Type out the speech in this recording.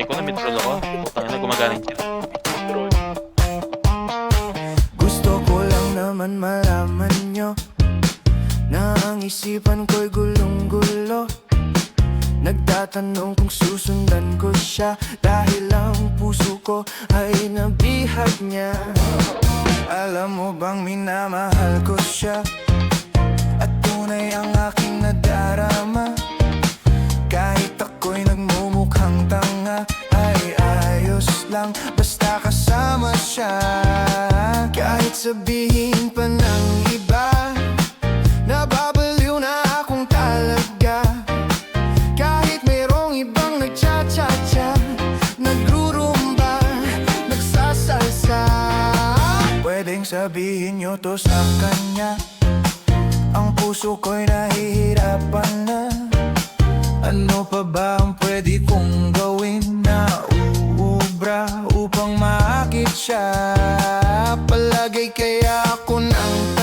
ko na may troll ako. Putang ina, gumagana yung chat. Troll. Gusto ko lang naman malaman nyo na ang isipan ko'y gulong-gulo. Nagtatanong kung susundan ko siya dahil ang puso ko ay nabihag niya. Alam mo bang minamahal ko siya at tunay ang aking nadarama. Kahit ako'y nagmumukhang tanga ay ayos lang basta kasama siya. Kahit sabihin pa ng iba nababaliw na akong talaga. Kahit mayroong ibang nagcha-cha-cha, nagrurumba, nagsasalsa. Pwedeng sabihin nyo to sa kanya, ang puso ko'y nahihirapan na. Ano pa ba ang pwede kong gawin na uubra upang maakit siya? Palagay kaya ako ng